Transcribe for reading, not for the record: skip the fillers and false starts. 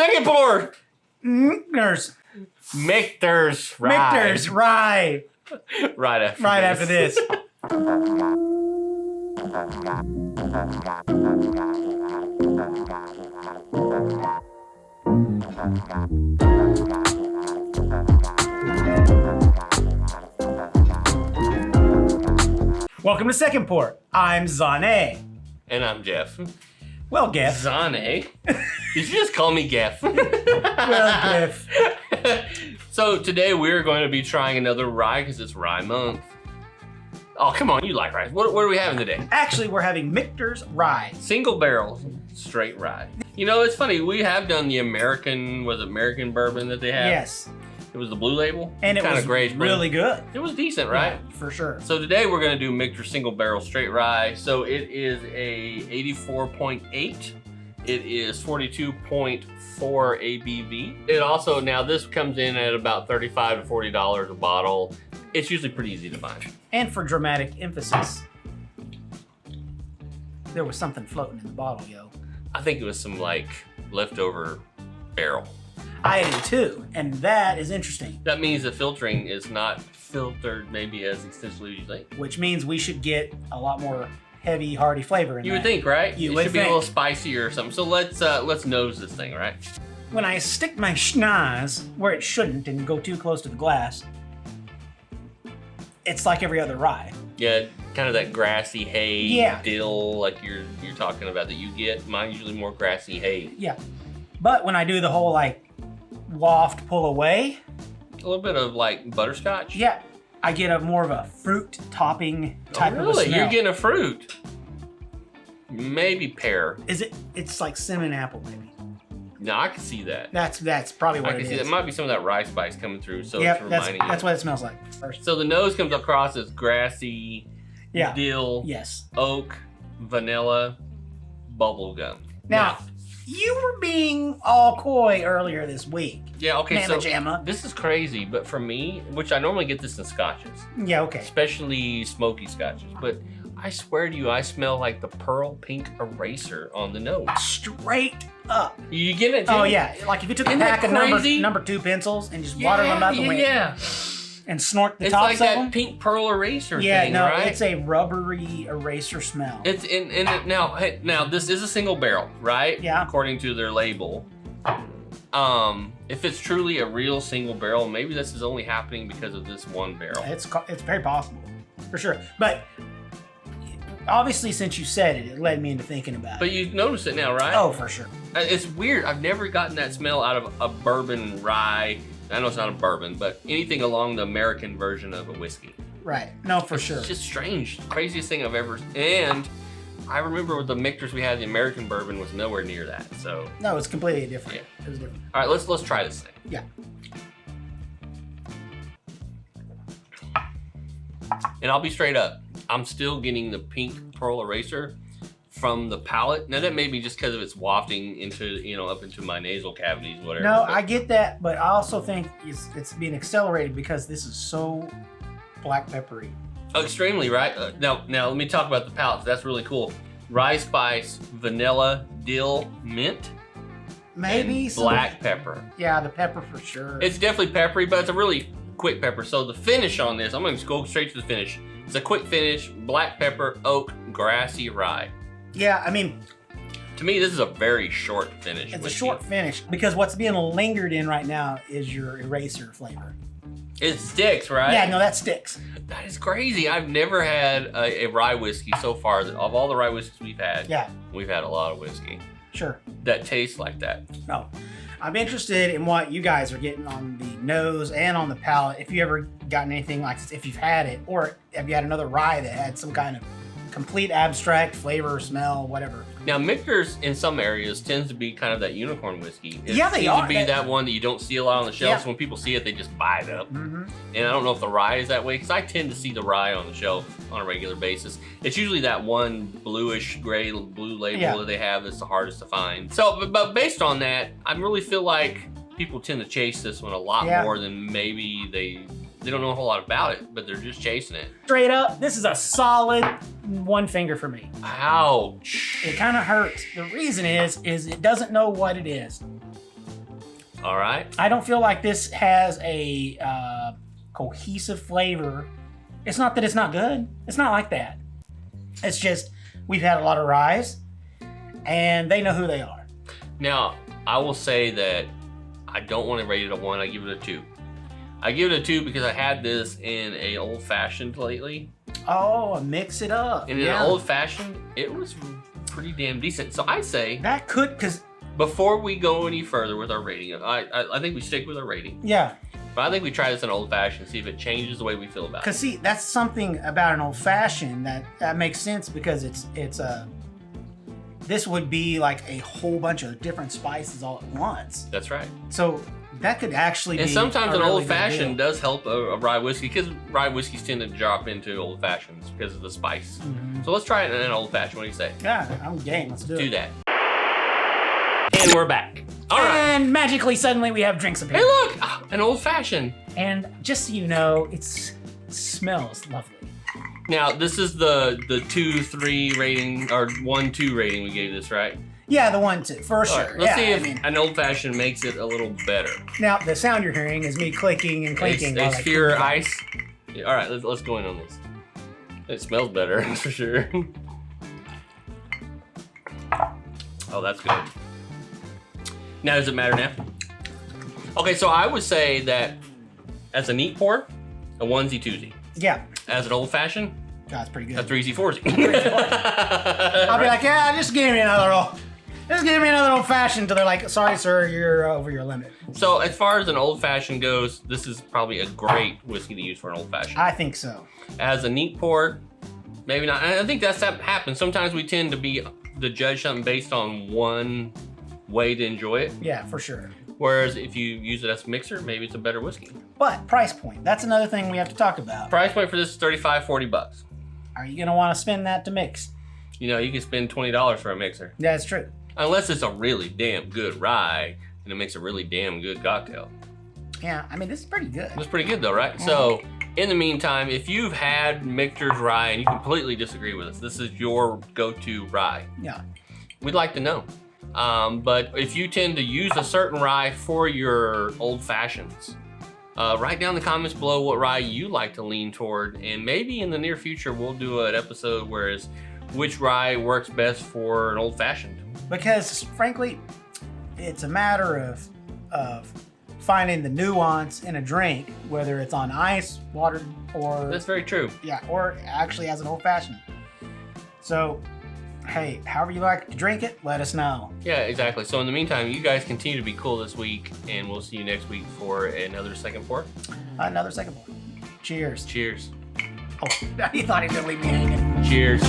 Second pour. Michters. Michters Rye. Michters Rye. Right after Right this. after this. Welcome to Second Pour. I'm Zane. And I'm Jeff. Well, Geff. Zane? Did you just call me Geff? Well, Geff. So today we're going to be trying another rye because it's rye month. Oh, come on, you like rye. What are we having today? Actually, we're having Michters Rye. Single barrel straight rye. You know, it's funny, we have done the American bourbon that they have? Yes. It was the blue label. And it was really good. It was decent, right? Yeah, for sure. So today we're gonna do Michters single barrel straight rye. So it is a 84.8. It is 42.4 ABV. It also, now this comes in at about $35 to $40 a bottle. It's usually pretty easy to find. And for dramatic emphasis, there was something floating in the bottle, yo. I think it was some like leftover barrel. I do too, and that is interesting. That means the filtering is not filtered maybe as extensively as you think. Which means we should get a lot more heavy, hearty flavor in You that. would think, right? You it would should be a think. little spicier or something. So let's nose this thing, right? When I stick my schnoz where it shouldn't and go too close to the glass, it's like every other rye. Yeah, kind of that grassy hay, Yeah. dill, like you're talking about that you get. Mine's usually more grassy hay. Yeah. But when I do the whole like waft pull away, A little bit of like butterscotch. yeah, I get a more of a fruit topping type Oh, of a really? smell. You're getting a fruit. Maybe pear. Is it? It's like cinnamon apple, maybe. No, I can see that. That's probably what I it can see is. that. Might be some of that rye spice coming through, so Yep, it's that's reminding you. what it smells like. First. So the nose comes across as grassy, Yeah. dill, Yes. oak, vanilla, bubble gum. Now, you were being all coy earlier this week. Yeah, okay, Mamma so jamma. this is crazy, but for me, which I normally get this in scotches, Yeah, okay. especially smoky scotches, but I swear to you, I smell like the pearl pink eraser on the nose. Straight up. You get it too? Oh yeah, like if you took a Isn't that pack of crazy? number 2 pencils and just water them out the wind Yeah. and snort the It's tops like of that them. pink pearl eraser Yeah, thing, no, right? it's a rubbery eraser smell. It's now this is a single barrel, right? Yeah. According to their label. If it's truly a real single barrel, maybe this is only happening because of this one barrel. It's very possible, for sure. But obviously, since you said it, it led me into thinking about But it. you notice it now, right? Oh, for sure. It's weird. I've never gotten that smell out of a bourbon rye. I know it's not a bourbon, but anything along the American version of a whiskey. Right. No, for It's sure. just strange. Craziest thing I've ever. And I remember with the Michters we had, the American bourbon was nowhere near that. So, No, it's completely different. Yeah. It was different. all right, let's try this thing. Yeah. And I'll be straight up. I'm still getting the pink pearl eraser from the palate. Now that may be just because of it's wafting into, up into my nasal cavities, whatever. No, but- I get that, but I also think it's being accelerated because this is so black peppery. Oh, extremely, right? Now let me talk about the palates. That's really cool. Rye spice, vanilla, dill, mint, Maybe and some- black pepper. Yeah, the pepper for sure. It's definitely peppery, but it's a really quick pepper. So the finish on this, I'm going to go straight to the finish. It's a quick finish, black pepper, oak, grassy rye. Yeah, I mean, To me, this is a very short finish. it's a whiskey. short finish because what's being lingered in right now is your eraser flavor. It sticks, right? Yeah, no, that sticks. That is crazy. I've never had a rye whiskey so far. Of all the rye whiskeys we've had, Yeah, we've had a lot of whiskey sure. that tastes like that. No, I'm interested in what you guys are getting on the nose and on the palate. If you ever gotten anything like this, if you've had it, or have you had another rye that had some kind of complete abstract flavor, smell, whatever. Now, Michters in some areas tends to be kind of that unicorn whiskey. It Yeah, they seems are. to be that one that you don't see a lot on the shelves. Yeah. So when people see it, they just buy it up. Mm-hmm. And I don't know if the rye is that way, because I tend to see the rye on the shelf on a regular basis. It's usually that one bluish gray blue label Yeah. that they have that's the hardest to find. So, but based on that, I really feel like people tend to chase this one a lot Yeah. more than maybe they don't know a whole lot about it, but they're just chasing it. Straight up, this is a solid one finger for me. Ouch. It kind of hurts. The reason is it doesn't know what it is. All right. I don't feel like this has a cohesive flavor. It's not that it's not good. It's not like that. It's just we've had a lot of ryes, and they know who they are. Now, I will say that I don't want to rate it a 1. I give it a 2. I give it a 2 because I had this in a old fashioned lately. Oh, mix it up. And in an old fashioned, it was pretty damn decent. So I say that could, because before we go any further with our rating, I think we stick with our rating. Yeah. But I think we try this in old fashioned, see if it changes the way we feel about it. Because see, that's something about an old fashioned that makes sense, because it's this would be like a whole bunch of different spices all at once. That's right. So that could actually be. And sometimes a an really old good fashioned deal. does help a rye whiskey, because rye whiskeys tend to drop into old fashions because of the spice. Mm-hmm. So let's try it in an old fashioned. What do you say? Yeah, I'm game. Let's do it. Do that. And we're back. All right. And magically, suddenly, we have drinks appear. Hey, look! Ah, an old fashioned. And just so you know, it smells lovely. Now, this is the 2-3 rating, or 1-2 rating we gave this, right? Yeah, the 1-2, for All sure. right, let's see if I mean, an old fashioned makes it a little better. now, the sound you're hearing is me clicking and clinking. It's pure ice. Yeah, all right, let's go in on this. It smells better, that's for sure. Oh, that's good. Now, does it matter now? Okay, so I would say that as a neat pour, a 1-2. Yeah. As an old fashioned, That's pretty a good. 3-4. I'll be like, yeah, just give me another old fashioned. Till they're like, sorry, sir, you're over your limit. So as far as an old fashioned goes, this is probably a great whiskey to use for an old fashioned. I think so. As a neat pour, maybe not. And I think that happens. Sometimes we tend to judge something based on one way to enjoy it. Yeah, for sure. Whereas if you use it as a mixer, maybe it's a better whiskey. But price point, that's another thing we have to talk about. Price point for this is $35-$40. Are you gonna want to spend that to mix? You know, you can spend $20 for a mixer. That's true. Unless it's a really damn good rye and it makes a really damn good cocktail. Yeah, I mean, this is pretty good. It's pretty good though, right? So, in the meantime, if you've had Michters Rye and you completely disagree with us, this is your go-to rye. Yeah. We'd like to know. But if you tend to use a certain rye for your old fashions, write down in the comments below what rye you like to lean toward, and maybe in the near future we'll do an episode whereas which rye works best for an old fashioned. Because frankly, it's a matter of finding the nuance in a drink, whether it's on ice, water, or That's very true. or actually as an old fashioned. So, hey, however you like to drink it, let us know. Yeah, exactly. So in the meantime, you guys continue to be cool this week, and we'll see you next week for another second pour. Another second one. Cheers. Cheers. Oh, he thought he was gonna leave me hanging. Cheers.